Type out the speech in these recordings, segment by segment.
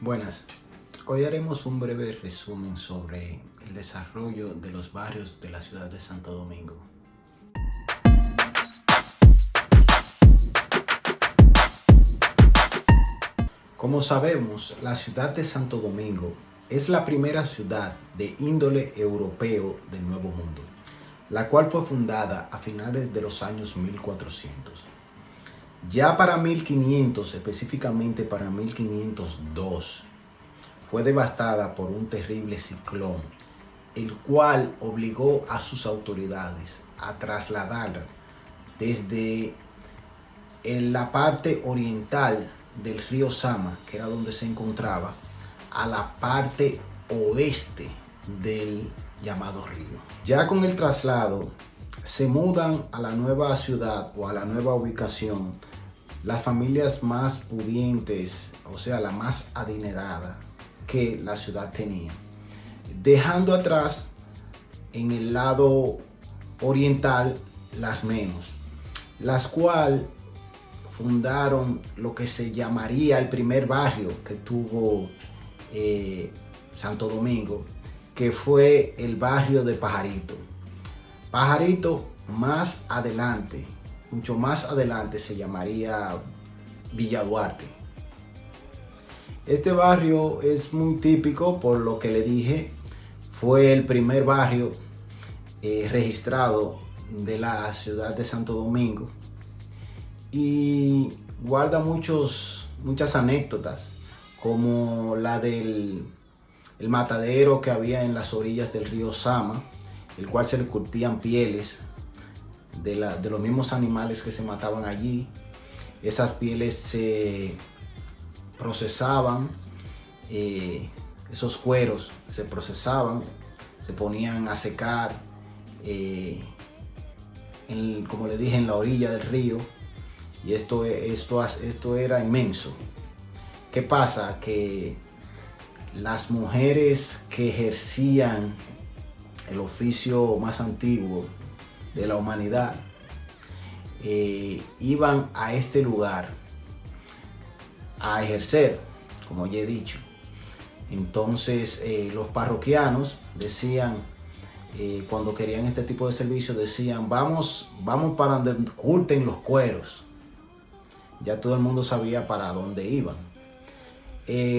Buenas, hoy haremos un breve resumen sobre el desarrollo de los barrios de la ciudad de Santo Domingo. Como sabemos, la ciudad de Santo Domingo es la primera ciudad de índole europeo del Nuevo Mundo, la cual fue fundada a finales de los años 1400. Ya para 1500, específicamente para 1502, fue devastada por un terrible ciclón, el cual obligó a sus autoridades a trasladar desde la parte oriental del río Sama, que era donde se encontraba, a la parte oeste del llamado río. Ya con el traslado, se mudan a la nueva ciudad o a la nueva ubicación las familias más pudientes, o sea, la más adinerada que la ciudad tenía, dejando atrás en el lado oriental las menos, las cuales fundaron lo que se llamaría el primer barrio que tuvo Santo Domingo, que fue el barrio de Pajarito. Pajarito más adelante, mucho más adelante, se llamaría Villa Duarte. Este barrio es muy típico por lo que le dije, fue el primer barrio registrado de la ciudad de Santo Domingo y guarda muchas anécdotas, como la del matadero que había en las orillas del río Sama, el cual se le curtían pieles de los mismos animales que se mataban allí. Esas pieles se procesaban, esos cueros se procesaban, se ponían a secar, como le dije, en la orilla del río, y esto era inmenso. ¿Qué pasa? Que las mujeres que ejercían el oficio más antiguo de la humanidad iban a este lugar a ejercer, como ya he dicho. Entonces los parroquianos decían, cuando querían este tipo de servicio, decían: vamos para donde curten los cueros. Ya todo el mundo sabía para dónde iban.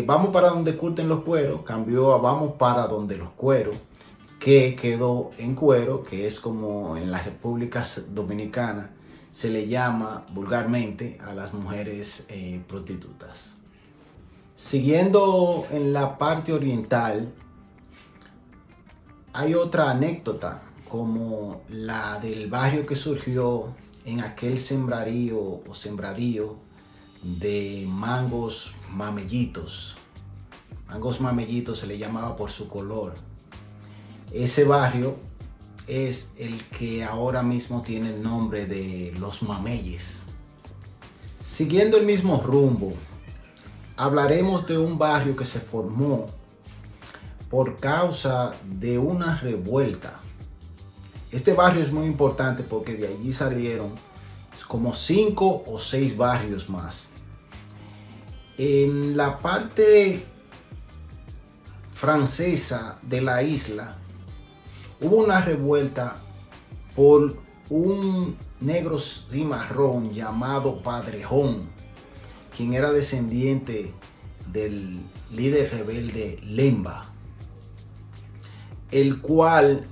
Vamos para donde curten los cueros cambió a vamos para donde los cueros, que quedó en cuero, que es como en la República Dominicana se le llama vulgarmente a las mujeres prostitutas. Siguiendo en la parte oriental, hay otra anécdota, como la del barrio que surgió en aquel sembradío de mangos mamellitos. Mangos mamellitos se le llamaba por su color. Ese barrio es el que ahora mismo tiene el nombre de Los Mameyes. Siguiendo el mismo rumbo, hablaremos de un barrio que se formó por causa de una revuelta. Este barrio es muy importante porque de allí salieron como 5 o 6 barrios más. En la parte francesa de la isla hubo una revuelta por un negro cimarrón llamado Padrejón, quien era descendiente del líder rebelde Lemba, el cual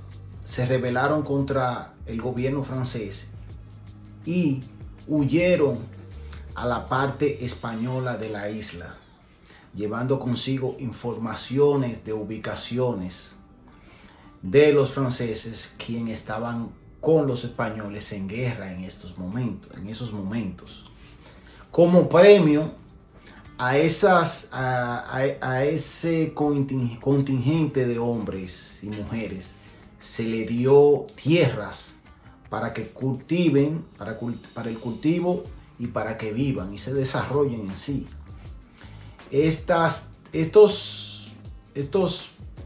se rebelaron contra el gobierno francés y huyeron a la parte española de la isla, llevando consigo informaciones de ubicaciones de los franceses, quienes estaban con los españoles en guerra en esos momentos. Como premio a ese contingente de hombres y mujeres, se le dio tierras para que cultiven, para el cultivo y para que vivan y se desarrollen en sí. Estos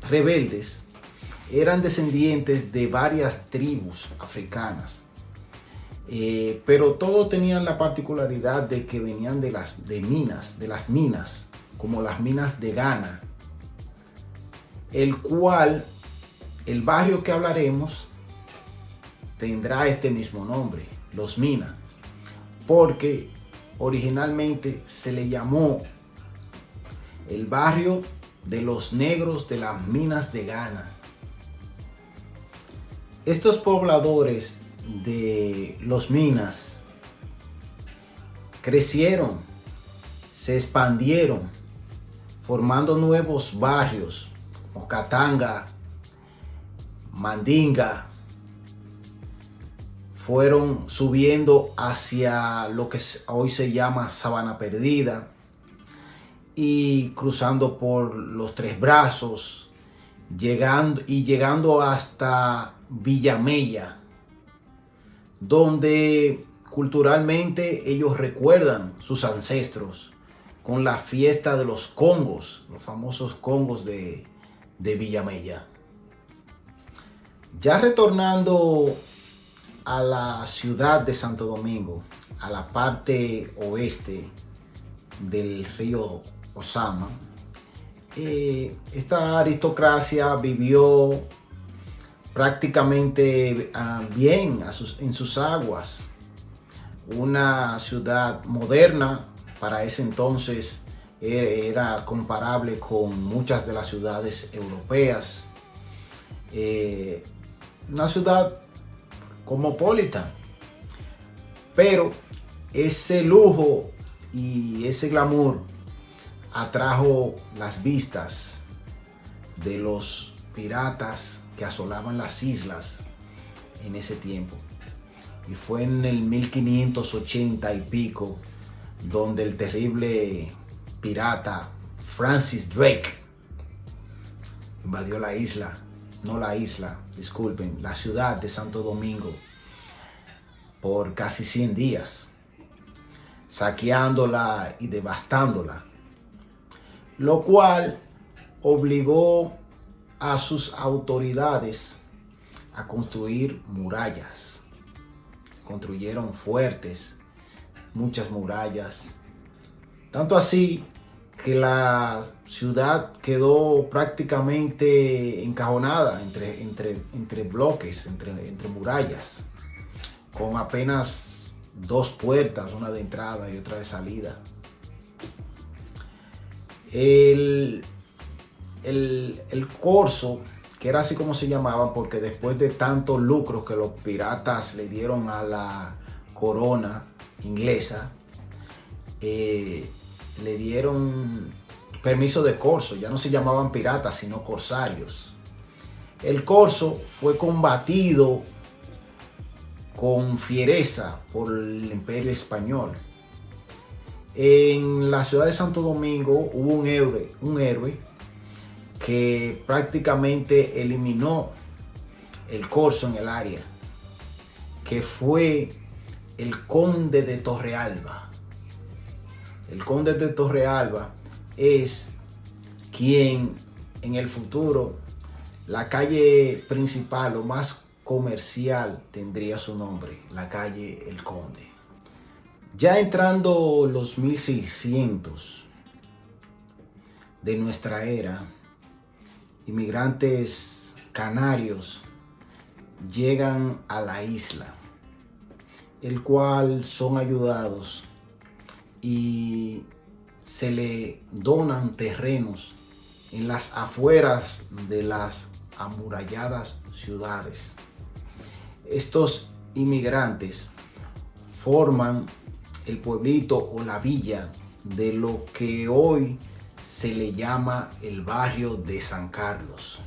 rebeldes eran descendientes de varias tribus africanas, pero todos tenían la particularidad de que venían de las minas como las minas de Ghana, el cual el barrio que hablaremos tendrá este mismo nombre, Los Minas, porque originalmente se le llamó el barrio de los negros de las minas de Ghana. Estos pobladores de Los Minas crecieron, se expandieron, formando nuevos barrios como Katanga, Mandinga. Fueron subiendo hacia lo que hoy se llama Sabana Perdida y cruzando por los Tres Brazos, llegando hasta Villamella, donde culturalmente ellos recuerdan sus ancestros con la fiesta de los congos, los famosos congos de Villamella. Ya retornando a la ciudad de Santo Domingo, a la parte oeste del río Osama, esta aristocracia vivió prácticamente bien en sus aguas. Una ciudad moderna para ese entonces era comparable con muchas de las ciudades europeas. Una ciudad cosmopolita, pero ese lujo y ese glamour atrajo las vistas de los piratas que asolaban las islas en ese tiempo. Y fue en el 1580 y pico donde el terrible pirata Francis Drake invadió la ciudad de Santo Domingo por casi 100 días, saqueándola y devastándola, lo cual obligó a sus autoridades a construir murallas. Se construyeron fuertes, muchas murallas, tanto así que la ciudad quedó prácticamente encajonada entre bloques, entre murallas, con apenas dos puertas, una de entrada y otra de salida. El corso, que era así como se llamaban, porque después de tantos lucros que los piratas le dieron a la corona inglesa, le dieron permiso de corso. Ya no se llamaban piratas sino corsarios. El corso fue combatido con fiereza por el Imperio Español. En la ciudad de Santo Domingo hubo un héroe que prácticamente eliminó el corso en el área, que fue el conde de Torrealba. El conde de Torrealba es quien en el futuro la calle principal o más comercial tendría su nombre, la calle El Conde. Ya entrando los 1600 de nuestra era, inmigrantes canarios llegan a la isla, el cual son ayudados y se le donan terrenos en las afueras de las amuralladas ciudades. Estos inmigrantes forman el pueblito o la villa de lo que hoy se le llama el barrio de San Carlos.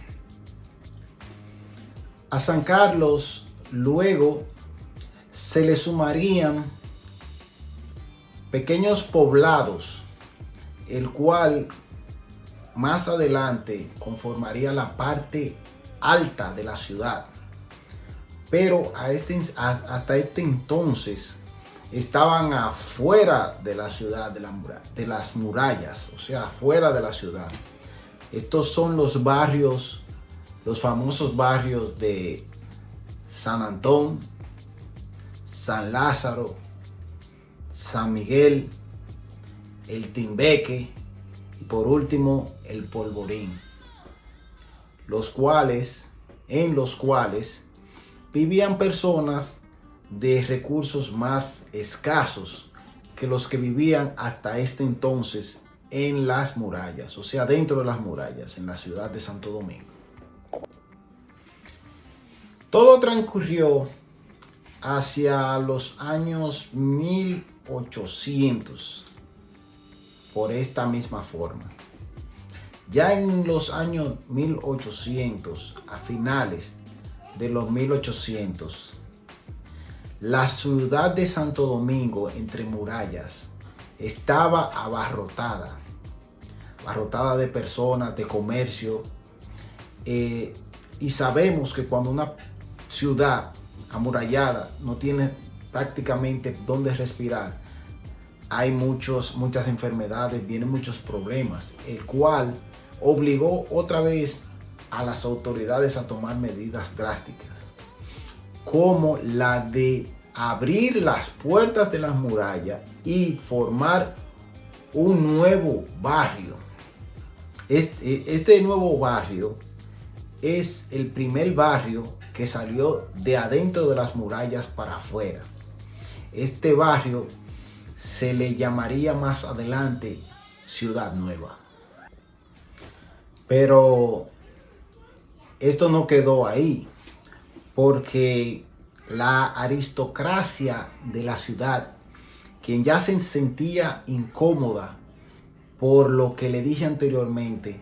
A San Carlos luego se le sumarían pequeños poblados, el cual más adelante conformaría la parte alta de la ciudad. Pero hasta este entonces estaban afuera de la ciudad, de las murallas, o sea, afuera de la ciudad. Estos son los barrios, los famosos barrios de San Antón, San Lázaro, San Miguel, El Timbeque y por último el polvorín, en los cuales vivían personas de recursos más escasos que los que vivían hasta este entonces en las murallas, o sea, dentro de las murallas, en la ciudad de Santo Domingo. Todo transcurrió hacia los años 1800 por esta misma forma. Ya en los años 1800, a finales de los 1800, la ciudad de Santo Domingo, entre murallas, estaba abarrotada de personas, de comercio. Y sabemos que cuando una ciudad amurallada no tiene prácticamente dónde respirar, hay muchas enfermedades, vienen muchos problemas, el cual obligó otra vez a las autoridades a tomar medidas drásticas, como la de abrir las puertas de las murallas y formar un nuevo barrio. Este nuevo barrio es el primer barrio que salió de adentro de las murallas para afuera. Este barrio se le llamaría más adelante Ciudad Nueva. Pero esto no quedó ahí, porque la aristocracia de la ciudad, quien ya se sentía incómoda por lo que le dije anteriormente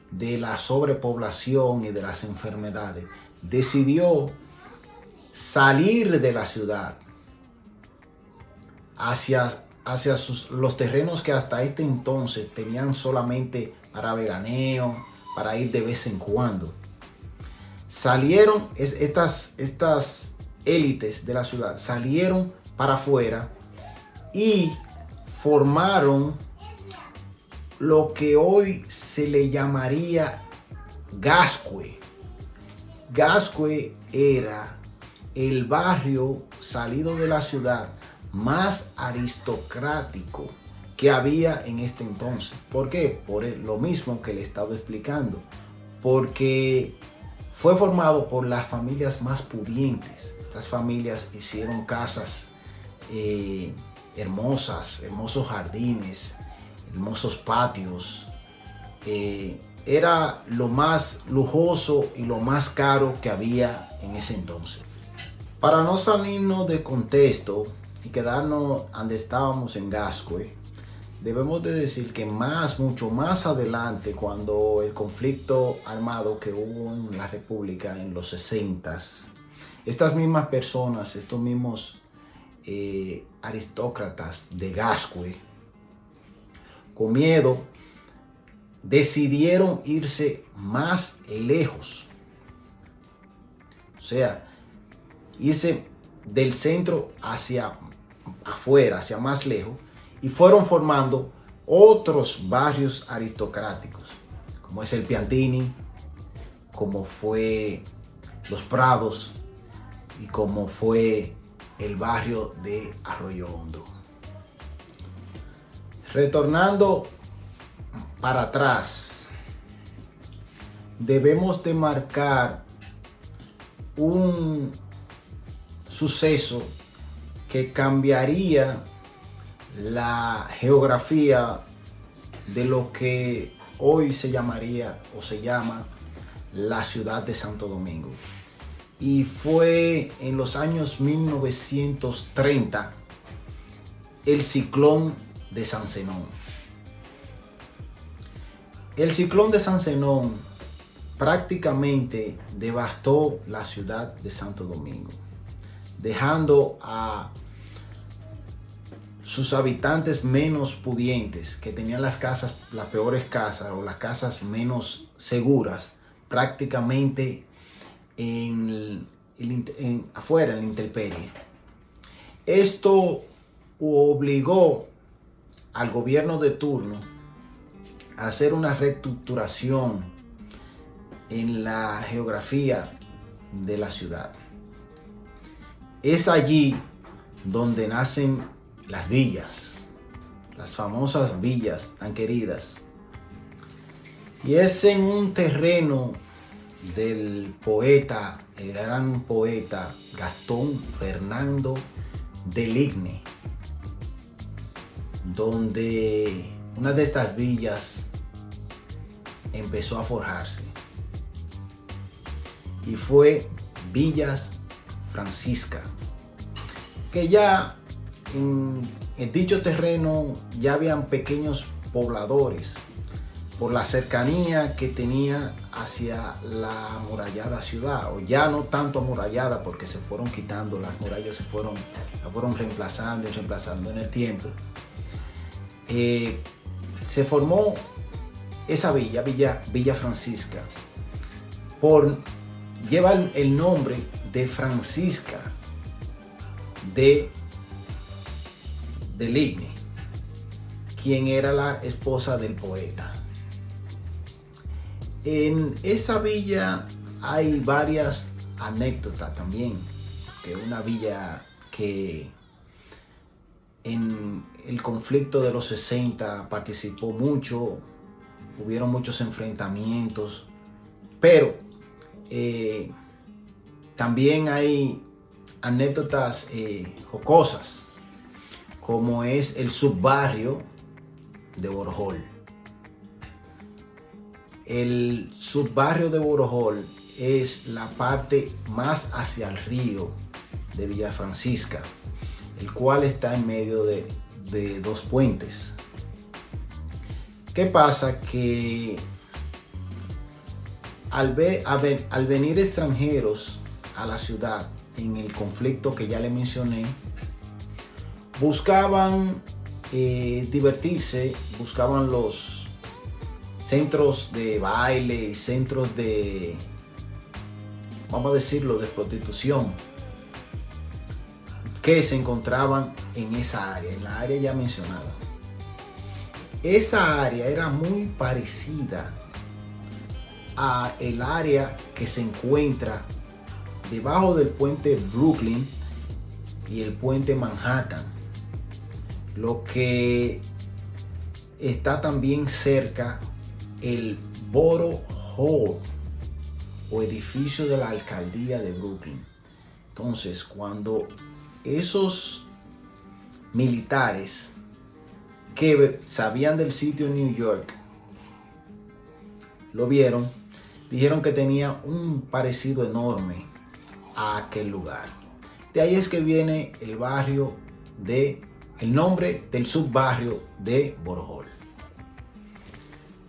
de la sobrepoblación y de las enfermedades, decidió salir de la ciudad hacia los terrenos que hasta este entonces tenían solamente para veraneo, para ir de vez en cuando. Salieron estas élites de la ciudad, salieron para afuera y formaron lo que hoy se le llamaría Gascue. Gascue era el barrio salido de la ciudad más aristocrático que había en este entonces. ¿Por qué? Por lo mismo que le he estado explicando. Porque fue formado por las familias más pudientes. Estas familias hicieron casas hermosas, hermosos jardines, hermosos patios. Era lo más lujoso y lo más caro que había en ese entonces. Para no salirnos de contexto y quedarnos donde estábamos en Gascue, debemos de decir que mucho más adelante, cuando el conflicto armado que hubo en la República en los 60s, estas mismas personas, estos mismos aristócratas de Gascue, con miedo, decidieron irse más lejos. O sea, irse del centro hacia afuera, hacia más lejos, y fueron formando otros barrios aristocráticos, como es el Piantini, como fue Los Prados y como fue el barrio de Arroyo Hondo. Retornando para atrás, debemos de marcar un suceso que cambiaría la geografía de lo que hoy se llamaría o se llama la ciudad de Santo Domingo. Y fue en los años 1930 el ciclón de San Zenón. El ciclón de San Zenón prácticamente devastó la ciudad de Santo Domingo, dejando a sus habitantes menos pudientes, que tenían las peores casas o las casas menos seguras, prácticamente afuera, en la intemperie. Esto obligó al gobierno de turno a hacer una reestructuración en la geografía de la ciudad. Es allí donde nacen las villas, las famosas villas tan queridas, Y es en un terreno del poeta, el gran poeta Gastón Fernando de Ligne, donde una de estas villas empezó a forjarse, y fue Villas Francisca, que ya en dicho terreno ya habían pequeños pobladores por la cercanía que tenía hacia la amurallada ciudad, o ya no tanto amurallada porque se fueron quitando, las murallas la fueron reemplazando y reemplazando en el tiempo. Se formó esa Villa Francisca, lleva el nombre de Francisca de Ligne, quien era la esposa del poeta. En esa villa hay varias anécdotas también, que una villa que en el conflicto de los 60 participó mucho, hubieron muchos enfrentamientos, pero también hay anécdotas jocosas, como es el subbarrio de Borjol. El subbarrio de Borjol es la parte más hacia el río de Villa Francisca, el cual está en medio de dos puentes. ¿Qué pasa? Que al venir extranjeros a la ciudad en el conflicto que ya le mencioné, buscaban divertirse, buscaban los centros de baile y centros de, vamos a decirlo, de prostitución, que se encontraban en esa área, en la área ya mencionada. Esa área era muy parecida a el área que se encuentra debajo del puente Brooklyn y el puente Manhattan, lo que está también cerca el Borough Hall, o edificio de la alcaldía de Brooklyn. Entonces, cuando esos militares que sabían del sitio en New York lo vieron, dijeron que tenía un parecido enorme a aquel lugar. De ahí es que viene el nombre del subbarrio de Borjol.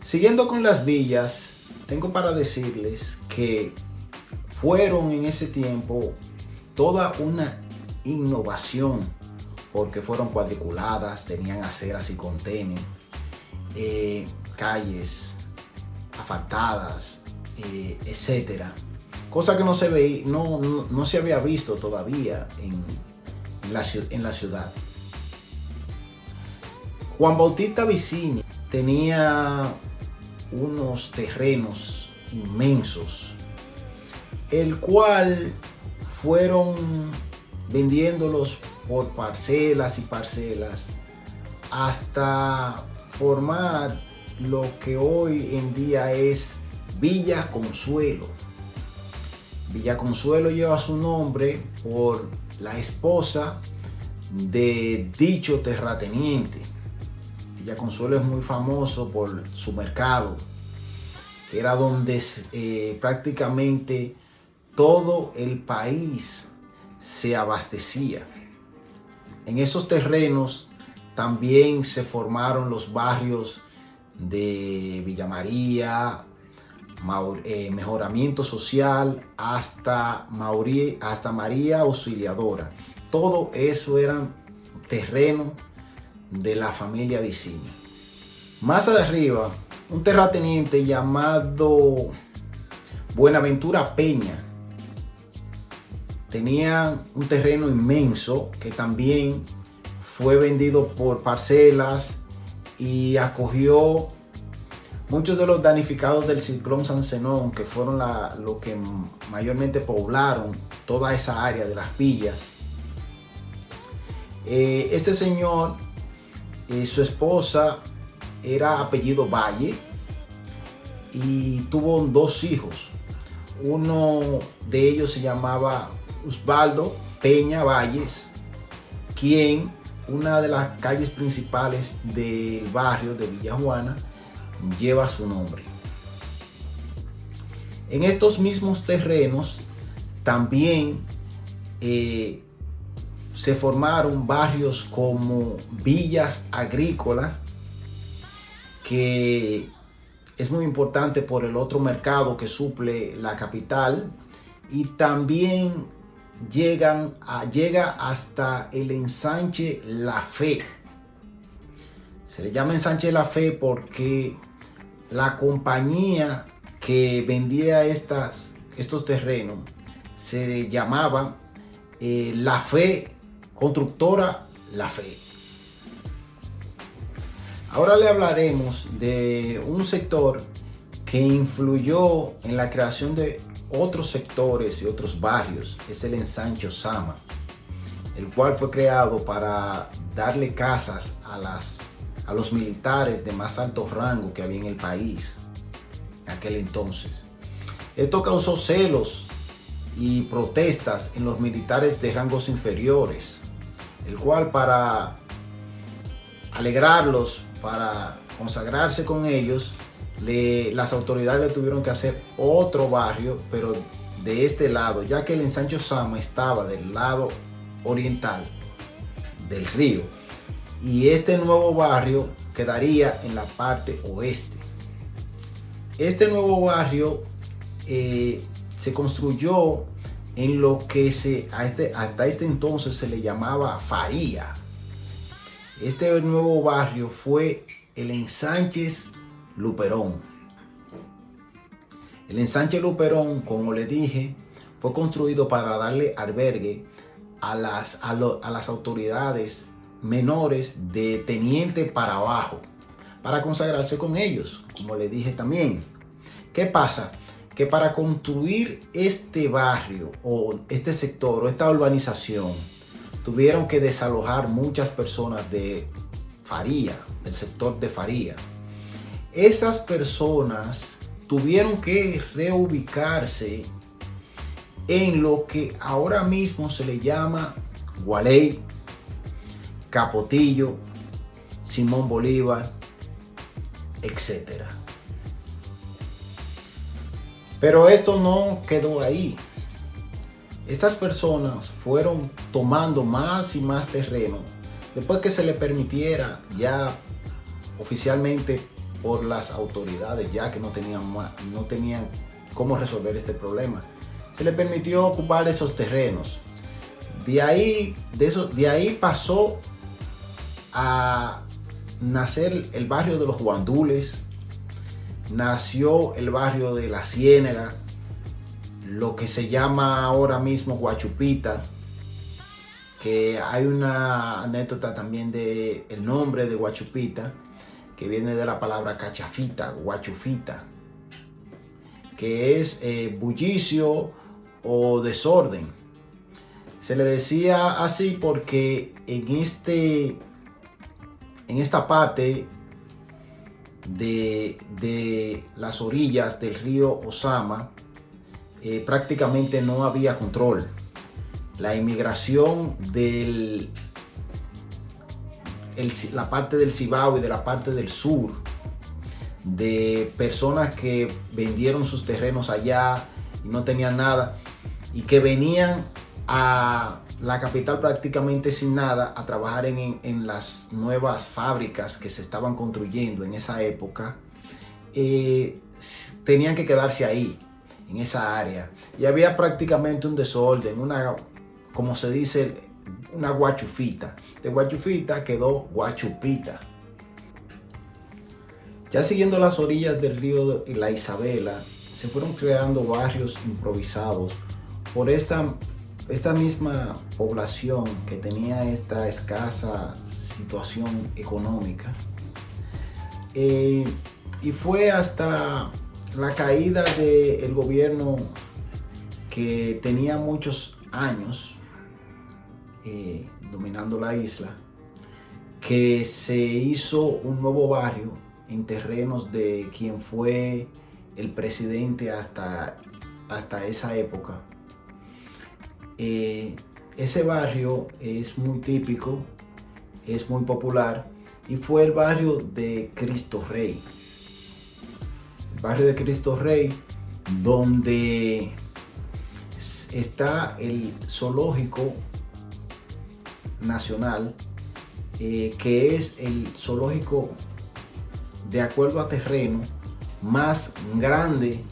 Siguiendo con las villas, tengo para decirles que fueron en ese tiempo toda una innovación, porque fueron cuadriculadas, tenían aceras y contenes, calles asfaltadas, etcétera. Cosa que no se había visto todavía en la ciudad. Juan Bautista Vicini tenía unos terrenos inmensos, el cual fueron vendiéndolos por parcelas y parcelas hasta formar lo que hoy en día es Villa Consuelo. Villa Consuelo lleva su nombre por la esposa de dicho terrateniente. Villa Consuelo es muy famoso por su mercado, que era donde prácticamente todo el país se abastecía. En esos terrenos también se formaron los barrios de Villa María, Mejoramiento Social, hasta María Auxiliadora. Todo eso eran terrenos de la familia Vicini. Más arriba, un terrateniente llamado Buenaventura Peña tenía un terreno inmenso que también fue vendido por parcelas y acogió muchos de los damnificados del ciclón San Zenón, que fueron los que mayormente poblaron toda esa área de las villas. Este señor, su esposa era apellido Valle, y tuvo dos hijos. Uno de ellos se llamaba Osvaldo Peña Valles, quien una de las calles principales del barrio de Villa Juana lleva su nombre. En estos mismos terrenos también se formaron barrios como villas agrícolas, que es muy importante por el otro mercado que suple la capital, y también llega hasta el ensanche La Fe. Se le llama ensanche La Fe porque la compañía que vendía estos terrenos se llamaba La Fe, Constructora La Fe. Ahora le hablaremos de un sector que influyó en la creación de otros sectores y otros barrios. Es el ensanche Osama, el cual fue creado para darle casas a los militares de más alto rango que había en el país en aquel entonces. Esto causó celos y protestas en los militares de rangos inferiores, el cual, para alegrarlos, para consagrarse con ellos, las autoridades le tuvieron que hacer otro barrio, pero de este lado, ya que el ensanche Osama estaba del lado oriental del río, y este nuevo barrio quedaría en la parte oeste. Este nuevo barrio se construyó en lo que hasta este entonces se le llamaba Faría. Este nuevo barrio fue el ensanche Luperón. El ensanche Luperón, como le dije, fue construido para darle albergue a las autoridades menores de teniente para abajo, para consagrarse con ellos, como le dije también. ¿Qué pasa? Que para construir este barrio o este sector o esta urbanización, tuvieron que desalojar muchas personas de Faría, del sector de Faría. Esas personas tuvieron que reubicarse en lo que ahora mismo se le llama Gualey, Capotillo, Simón Bolívar, etc. Pero esto no quedó ahí. Estas personas fueron tomando más y más terreno después que se le permitiera ya oficialmente por las autoridades, ya que no tenían cómo resolver este problema. Se le permitió ocupar esos terrenos. De ahí pasó a nacer el barrio de los Guandules, nació el barrio de La Ciénaga, lo que se llama ahora mismo Guachupita, que hay una anécdota también de el nombre de Guachupita, que viene de la palabra cachafita, guachufita, que es bullicio o desorden. Se le decía así porque en esta parte de las orillas del río Osama, prácticamente no había control. La inmigración de la parte del Cibao y de la parte del sur, de personas que vendieron sus terrenos allá y no tenían nada, y que venían a la capital prácticamente sin nada a trabajar en las nuevas fábricas que se estaban construyendo en esa época, tenían que quedarse ahí, en esa área, y había prácticamente un desorden, como se dice, una guachufita. De guachufita quedó Guachupita. Ya siguiendo las orillas del río La Isabela, se fueron creando barrios improvisados por esta misma población que tenía esta escasa situación económica. Y fue hasta la caída del gobierno, que tenía muchos años dominando la isla, que se hizo un nuevo barrio en terrenos de quien fue el presidente hasta esa época. Ese barrio es muy típico, es muy popular y fue el barrio de Cristo Rey. El barrio de Cristo Rey, donde está el zoológico nacional, que es el zoológico, de acuerdo a terreno, más grande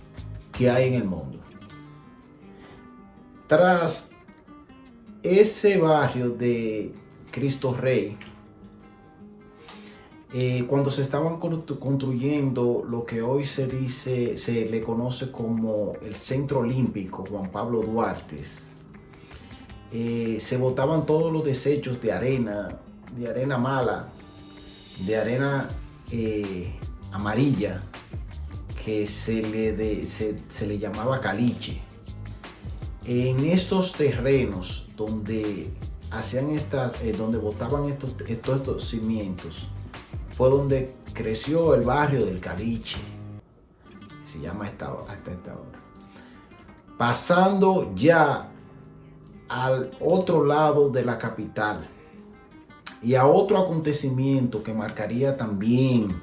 que hay en el mundo. Tras ese barrio de Cristo Rey, cuando se estaban construyendo lo que hoy se le conoce como el Centro Olímpico Juan Pablo Duarte, se botaban todos los desechos de arena mala, de arena amarilla, que se le llamaba caliche. En estos terrenos donde donde botaban estos cimientos, fue donde creció el barrio del Caliche, se llama hasta esta hora. Pasando ya al otro lado de la capital y a otro acontecimiento que marcaría también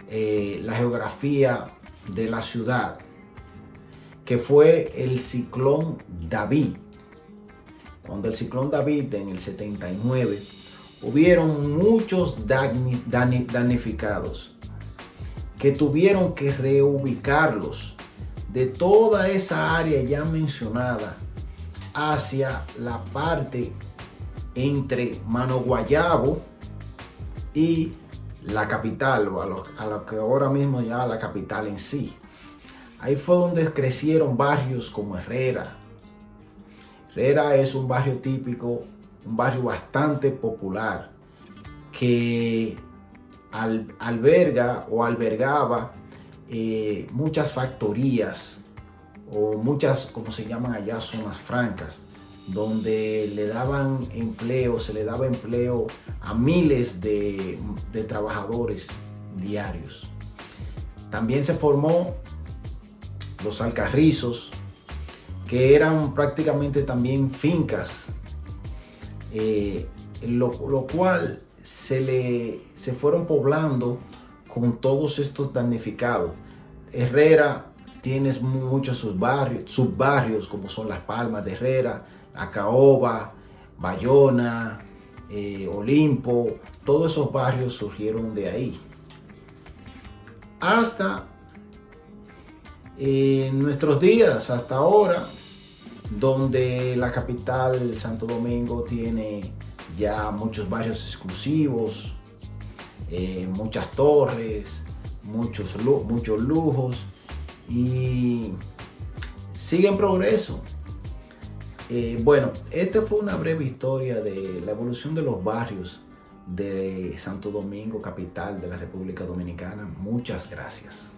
la geografía de la ciudad, que fue el ciclón David. Cuando el ciclón David en el 79, hubieron muchos damnificados que tuvieron que reubicarlos de toda esa área ya mencionada hacia la parte entre Mano Guayabo y la capital, o a lo que ahora mismo ya la capital en sí. Ahí fue donde crecieron barrios como Herrera. Herrera es un barrio típico, un barrio bastante popular, que albergaba muchas factorías, o muchas, como se llaman allá, zonas francas, donde se le daba empleo a miles de trabajadores diarios. También se formó los Alcarrizos, que eran prácticamente también fincas, lo cual se fueron poblando con todos estos damnificados. Herrera tiene muchos subbarrios, como son Las Palmas de Herrera, La Caoba, Bayona, Olimpo. Todos esos barrios surgieron de ahí. Hasta nuestros días, hasta ahora, donde la capital, Santo Domingo, tiene ya muchos barrios exclusivos, muchas torres, muchos lujos, y sigue en progreso. Bueno, esta fue una breve historia de la evolución de los barrios de Santo Domingo, capital de la República Dominicana. Muchas gracias.